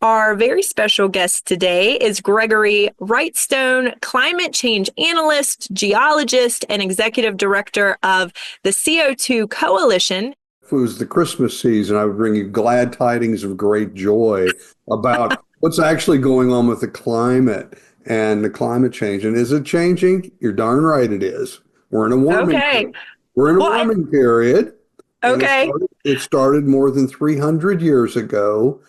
Our very special guest today is Gregory Wrightstone, climate change analyst, geologist, and executive director of the CO2 Coalition. If it was the Christmas season, I would bring you glad tidings of great joy about what's actually going on with the climate and the climate change. And is it changing? You're darn right it is. We're in a warming Okay. period. We're in a Well, warming period. And okay. it started more than 300 years ago,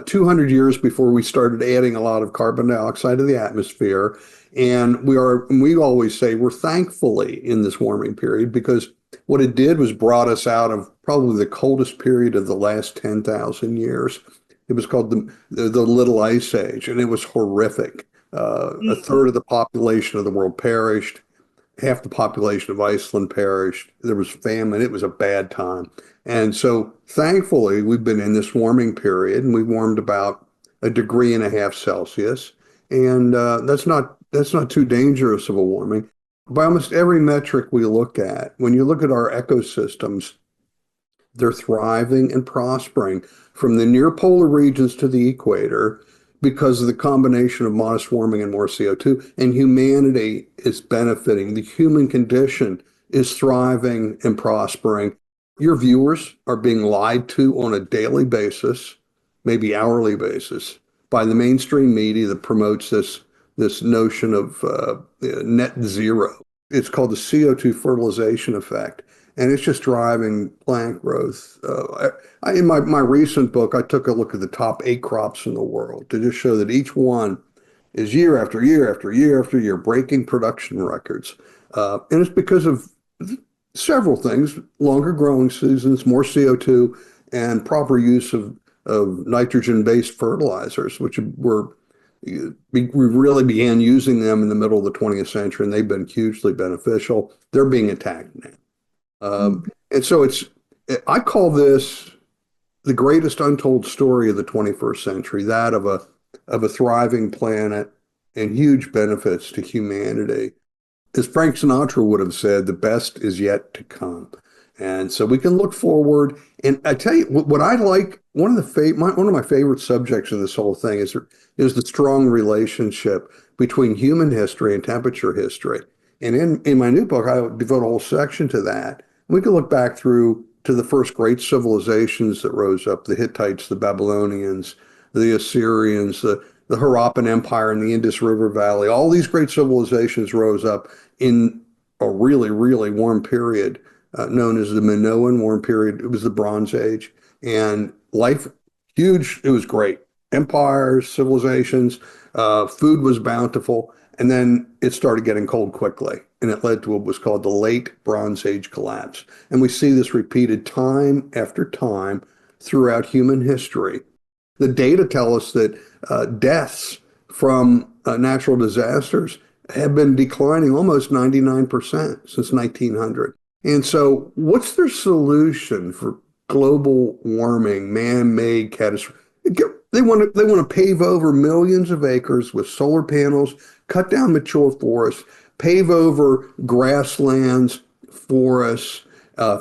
200 years before we started adding a lot of carbon dioxide to the atmosphere. And we always say we're thankfully in this warming period because what it did was brought us out of probably the coldest period of the last 10,000 years. It was called the Little Ice Age, and it was horrific. A third of the population of the world perished. Half the population of Iceland perished. There was famine. It was a bad time. And so thankfully, we've been in this warming period, and we warmed about 1.5 degrees Celsius. And that's not too dangerous of a warming. By almost every metric we look at, when you look at our ecosystems, they're thriving and prospering from the near polar regions to the equator because of the combination of modest warming and more CO2. And humanity is benefiting. The human condition is thriving and prospering. Your viewers are being lied to on a daily basis, maybe hourly basis, by the mainstream media that promotes this notion of net zero. It's called the CO2 fertilization effect, and it's just driving plant growth. In my recent book, I took a look at the top 8 crops in the world to just show that each one is year after year after year after year breaking production records. And it's because of several things: longer growing seasons, more CO2, and proper use of nitrogen-based fertilizers, which we really began using them in the middle of the 20th century, and they've been hugely beneficial. They're being attacked now. And so I call this the greatest untold story of the 21st century, that of a thriving planet and huge benefits to humanity. As Frank Sinatra would have said, the best is yet to come. And so we can look forward. And I tell you what I like, one of my favorite subjects of this whole thing is the strong relationship between human history and temperature history. And in my new book, I devote a whole section to that. We can look back through to the first great civilizations that rose up: the Hittites, the Babylonians, the Assyrians, the Harappan Empire in the Indus River Valley. All these great civilizations rose up in a really, really warm period known as the Minoan warm period. It was the Bronze Age. And life, huge, it was great. Empires, civilizations, food was bountiful. And then it started getting cold quickly. And it led to what was called the late Bronze Age collapse. And we see this repeated time after time throughout human history. The data tell us that deaths from natural disasters have been declining almost 99% since 1900. And so what's their solution for global warming, man-made catastrophe? They want to pave over millions of acres with solar panels, cut down mature forests, pave over grasslands, forests,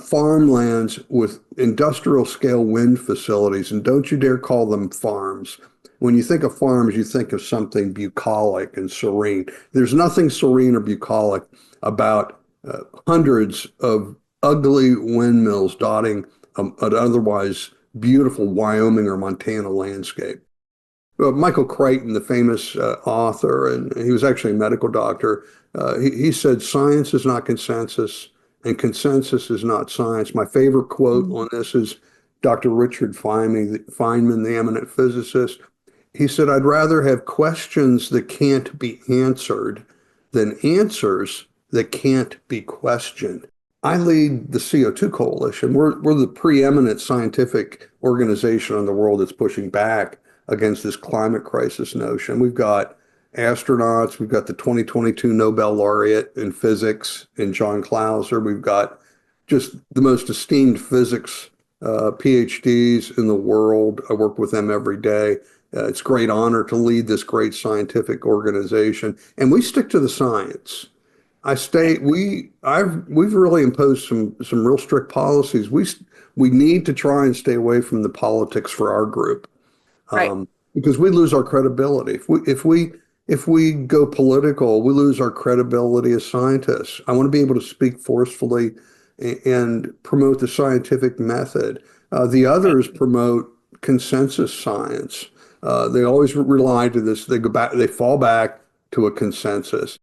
farmlands with industrial scale wind facilities. And don't you dare call them farms. When you think of farms, you think of something bucolic and serene. There's nothing serene or bucolic about hundreds of ugly windmills dotting an otherwise beautiful Wyoming or Montana landscape. Michael Crichton, the famous author, and he was actually a medical doctor, he said, "Science is not consensus, and consensus is not science." My favorite quote on this is Dr. Richard Feynman, the eminent physicist. He said, "I'd rather have questions that can't be answered than answers that can't be questioned." I lead the CO2 Coalition. We're the preeminent scientific organization in the world that's pushing back against this climate crisis notion. We've got astronauts. We've got the 2022 Nobel laureate in physics in John Clauser. We've got just the most esteemed physics PhDs in the world. I work with them every day. It's a great honor to lead this great scientific organization, and we stick to the science. We've really imposed some real strict policies. We need to try and stay away from the politics for our group. Right. because we lose our credibility. If we go political, we lose our credibility as scientists. I want to be able to speak forcefully and promote the scientific method. The Right. others promote consensus science. They always rely to this. They go back. They fall back to a consensus.